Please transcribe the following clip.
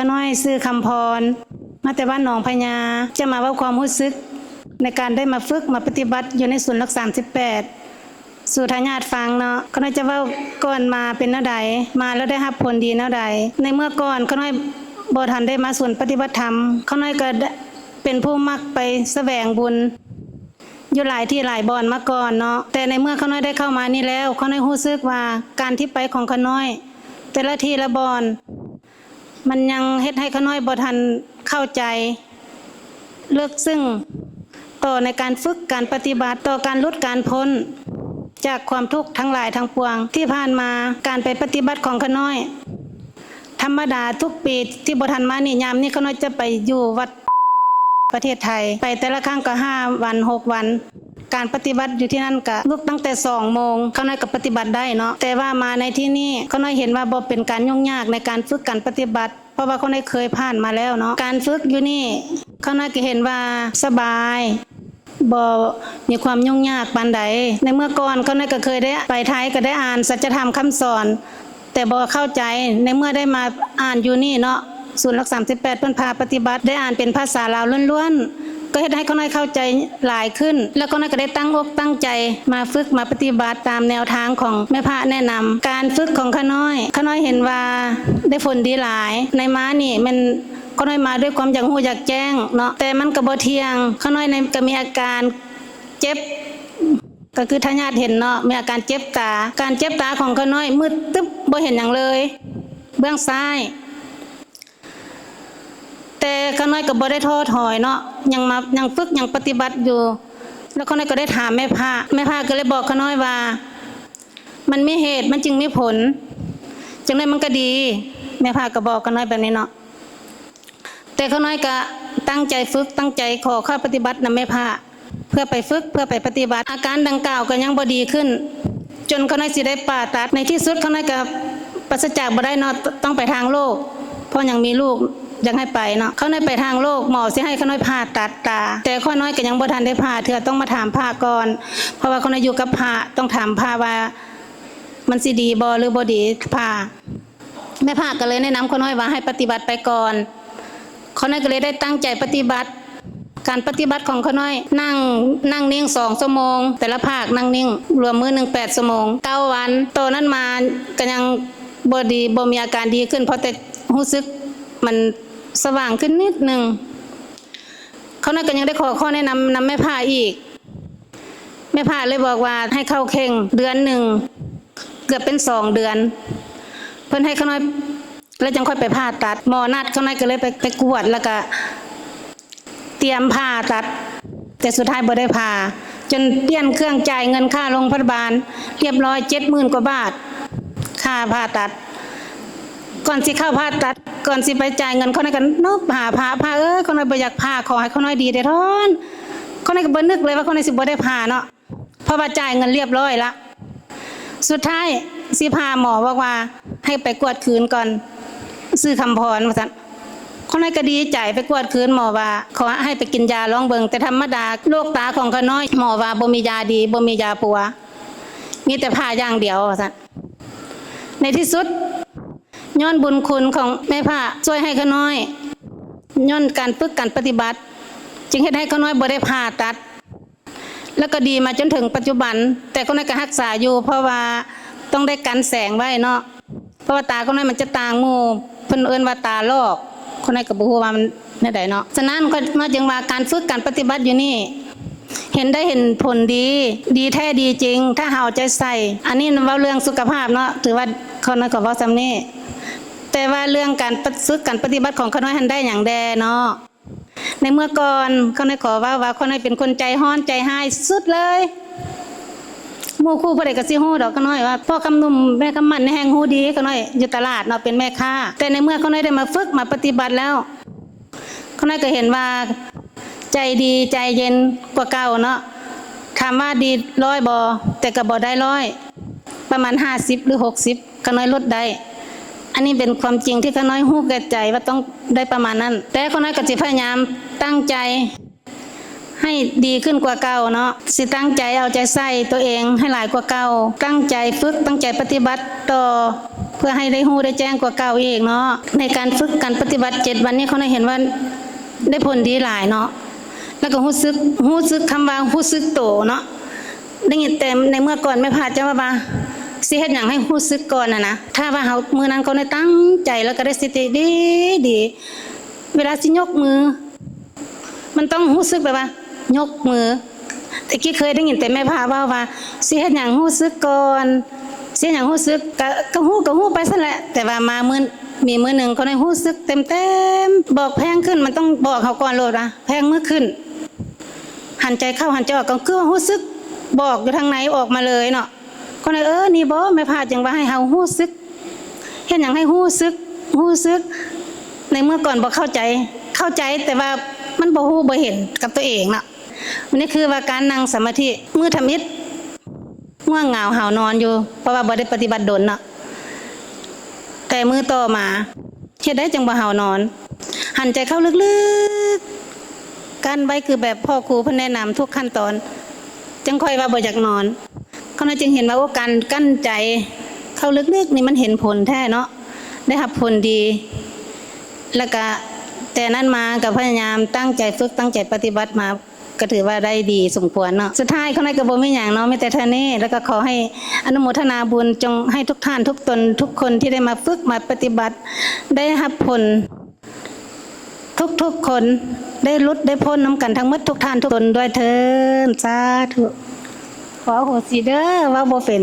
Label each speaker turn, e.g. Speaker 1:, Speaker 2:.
Speaker 1: ขาน้อยซื้อคำพรมาแต่บ้านหนองพญาจะมาเว้าความรู้สึกในการได้มาฝึกมาปฏิบัติอยู่ในศูนย์รัก38สู่ทายาทฟังเนาะขาน้อยจะเว้าก่อนมาเป็นแนวใดมาแล้วได้รับผลดีแนวใดในเมื่อก่อนขาน้อยบ่ทันได้มาศูนย์ปฏิบัติธรรมขาน้อยก็เป็นผู้มักไปแสวงบุญอยู่หลายที่หลายบ่อนมาก่อนเนาะแต่ในเมื่อขาน้อยได้เข้ามานี่แล้วขาน้อยรู้สึกว่าการที่ไปของขาน้อยแต่ละที่ละบ่อนมันยังเฮ็ดให้ขาน้อยบ่ทันเข้าใจเลิกซึ่งต่อในการฝึกการปฏิบัติต่อการลดการพ้นจากความทุกข์ทั้งหลายทั้งปวงที่ผ่านมาการไปปฏิบัติของขาน้อยธรรมดาทุกปีที่บ่ทันมานี่ยามนี้ขาน้อยจะไปอยู่วัดประเทศไทยไปแต่ละครั้งก็5วัน6วันการปฏิบัติอยู่ที่นั่นก็ลุกตั้งแต่2 โมงขาน้อยก็ปฏิบัติได้เนาะแต่ว่ามาในที่นี้ขาน้อยเห็นว่าบ่เป็นการยุ่งยากในการฝึกการปฏิบัติเพราะว่าขาน้อยเคยผ่านมาแล้วเนาะการฝึกอยู่นี่ขาน้อยก็เห็นว่าสบายบ่มีความยุ่งยากปานใดในเมื่อก่อนขาน้อยก็เคยได้ไปไทยก็ได้อ่านสัจธรรมคำสอนแต่บ่เข้าใจในเมื่อได้มาอ่านอยู่นี่เนาะศูนย์รัก38เพิ่นพาปฏิบัติได้อ่านเป็นภาษาลาวล้วนๆก็เฮ็ดให้ขาน้อยเข้าใจหลายขึ้นแล้วขาน้อยก็ได้ตั้งอกตั้งใจมาฝึกมาปฏิบัติตามแนวทางของแม่พระแนะนำการฝึกของขาน้อยเห็นว่าได้ผลดีหลายในม้านี่มันขาน้อยมาด้วยความอยากรู้อยากแจ้งเนาะแต่มันก็บ่เที่ยงขาน้อยก็มีอาการเจ็บก็คือทายาทเห็นเนาะมีอาการเจ็บตาการเจ็บตาของขาน้อยมืดตึ๊บบ่เห็นหยังเลยเบื้องซ้ายแต่ขาน้อยก็บ่ได้ท้อถอยเนาะยังฝึกยังปฏิบัติอยู่แล้วขาน้อยก็ได้ถามแม่พระก็เลยบอกขาน้อยว่ามันมีเหตุมันจึงมีผลจังได๋มันก็ดีแม่พระก็บอกขาน้อยแบบนี้เนาะแต่ขาน้อยก็ตั้งใจฝึกตั้งใจขอเข้าปฏิบัตินำแม่พระเพื่อไปฝึกเพื่อไปปฏิบัติอาการดังกล่าวก็ยังบ่ดีขึ้นจนขาน้อยสิได้ผ่าตัดในที่สุดขาน้อยก็ปราศจากบ่ได้เนาะต้องไปทางโลกเพราะยังมีลูกยังให้ไปเนาะเขาน้อยไปทางโลกหมอสิให้เขาน้อยผ่าตัดตาแต่ข้อน้อยก็ยังบ่ทันได้ผ่าเถื่อต้องมาถามผ่าก่อนเพราะว่าเขาน้อยอยู่กับผ่าต้องถามผ่าว่ามันสิดีบ่หรือบ่ดีผ่าแม่ผ่าก็เลยแนะนำเขาน้อยว่าให้ปฏิบัติไปก่อนเขาน้อยก็เลยได้ตั้งใจปฏิบัติการปฏิบัติของเขาน้อยนั่งนิ่ง2 ชั่วโมงแต่ละภาคนั่งนิ่งรวมมื้อนึง8 ชั่วโมง9 วันโตนั้นมาก็ยังบ่ดีบ่มีอาการดีขึ้นเพราะแต่รู้สึกมันสว่างขึ้นนิดนึงเขาน่าก็ยังได้ขอข้อแนะนำแม่ผ้าอีกแม่ผ้าเลยบอกว่าให้เข้าเข่งเดือนหนึ่งเกือบเป็น2 เดือนเพิ่นให้เขาน้อยแล้วจังค่อยไปผ่าตัดหมอนัดเขาน้อยก็เลยไปกวดแล้วก็เตรียมผ่าตัดแต่สุดท้ายบ่ได้ผ่าจนเปลี่ยนเครื่องจ่ายเงินค่าโรงพยาบาลเรียบร้อย 70,000 กว่าบาทค่าผ่าตัดก่อนสิเข้าผ่าตัดก่อนสิไปจ่ายเงินเขาน้อยก็นบหาผ่าเขาน้อยบ่อยากผ่าขอให้เขาน้อยดีได้ท้อนเขาน้อยก็บ่นึกเลยว่าเขาน้อยสิบ่ได้ผ่าเนาะเพราะว่าจ่ายเงินเรียบร้อยละสุดท้ายสิผ่าหมอบอกว่าให้ไปกวดคืนก่อนซื้อคำพรว่าซั่นเขาน้อยก็ดีใจไปกวดคืนหมอว่าขอให้ไปกินยาลองเบิ่งแต่ธรรมดาโรคตาของเขาน้อยหมอว่าบ่มียาดีบ่มียาปัวมีแต่ผ่าอย่างเดียวว่าซั่นในที่สุดย้อนบุญคุณของแม่พระช่วยให้เขาน้อยย้อนการฝึกการปฏิบัติจึงเฮ็ดให้เขาน้อยบ่ได้ผ่าตัดแล้วก็ดีมาจนถึงปัจจุบันแต่เขาน้อยก็รักษาอยู่เพราะว่าต้องได้กันแสงไว้เนาะเพราะว่าตาเขาน้อยมันจะต่างหมู่เพิ่นเอิ้นว่าตาลอกเขาน้อยก็บ่ฮู้ว่ามันแนวใดเนาะฉะนั้นก็มาจึงว่าการฝึกการปฏิบัติอยู่นี่เห็นผลดีแท้ดีจริงถ้าเฮาใจใส่อันนี้เว้าเรื่องสุขภาพเนาะถือว่าเขาน้อยก็เว้าซำนี้แต่ว่าเรื่องการฝึกการปฏิบัติของเขาน้อยหันได้อย่างแดเนาะในเมื่อก่อนเขาน้อยขอว่าเขาน้อยเป็นคนใจฮ้อนใจหายสุดเลยหมู่คู่ผู้ใดก็สิฮู้ดอกเขาน้อยว่าพ่อคำนุ่มแม่คำมันแห่งฮู้ดีเขาน้อยอยู่ตลาดเนาะเป็นแม่ค้าแต่ในเมื่อเขาน้อยได้มาฝึกมาปฏิบัติแล้วเขาน้อยก็เห็นว่าใจดีใจเย็นกว่าเก่าเนาะถามว่าดี100บ่แต่ก็บ่ได้100ประมาณ50หรือ60เขาน้อยลดได้อันนี้เป็นความจริงที่เขาน้อยฮู้แก่ใจว่าต้องได้ประมาณนั้นแต่เขาน้อยก็สิพยายามตั้งใจให้ดีขึ้นกว่าเก่าเนาะสิตั้งใจเอาใจใส่ตัวเองให้หลายกว่าเก่าตั้งใจฝึกตั้งใจปฏิบัติต่อ พื่อให้ได้ฮู้ได้แจ้งกว่าเก่าอีกเนาะในการฝึกการปฏิบัติ7วันนี้เขาได้เห็นว่าได้ผลดีหลายเนาะแล้วก็รู้สึกคำว่ารู้สึกโตเนาะได้ยินแต่ในเมื่อก่อนไม่พาจะว่าสิเฮ็ดหยังให้รู้สึกก่อนนะถ้าว่าเฮามื้อนั้นเขาได้ตั้งใจแล้วก็ได้สติดีเวลาสิยกมือมันต้องรู้สึกแบบว่ายกมือแต่กี้เคยได้ยินแต่แม่พาว่าสิเฮ็ดหยังรู้สึกก่อนสิหยังรู้สึกก็ฮู้ไปซั่นแหละแต่ว่ามามีมื้อนึงเขาได้รู้สึกเต็มบอกแพงขึ้นมันต้องบอกเขาก่อนโลดว่าแพงมือขึ้นหันใจเข้าหันใจออกก็คือรู้สึกบอกอยู่ทางไหนออกมาเลยเนาะก็เลยนี่บ่แม่พาจังว่าให้เฮารู้สึกเฮ็ดหยังให้รู้สึกในเมื่อก่อนบ่เข้าใจแต่ว่ามันบ่ฮู้บ่เห็นกับตัวเองเนาะวันนี้คือว่าการนั่งสมาธิมือทำอิฐง่วงเหงาหาวนอนอยู่เพราะว่าบ่ได้ปฏิบัติดลเนาะแต่มือต่อมาเฮ็ดได้จังบ่หาวนอนหันใจเข้าลึกๆการไว้คือแบบพ่อครูเพิ่นแนะนำทุกขั้นตอนจังค่อยว่าบ่อยากนอนเขาเลยจึงเห็นว่าการกั้นใจเข้าลึกๆนี่มันเห็นผลแท้เนาะได้รับผลดีแล้วก็แต่นั้นมากับพยายามตั้งใจฝึกตั้งใจปฏิบัติมาก็ถือว่าได้ดีสมควรเนาะสุดท้ายเขาในกระบวนไม่อย่างเนาะไม่แต่เท่านี้แล้วก็ขอให้อนุโมทนาบุญจงให้ทุกท่านทุกตนทุกคนที่ได้มาฝึกมาปฏิบัติได้รับผลทุกคนได้ลดได้พ้นน้ำกันทั้งหมดทุกท่านทุกตนด้วยเถิดสาธุขอโหสิเด้อว่าบ่เป็น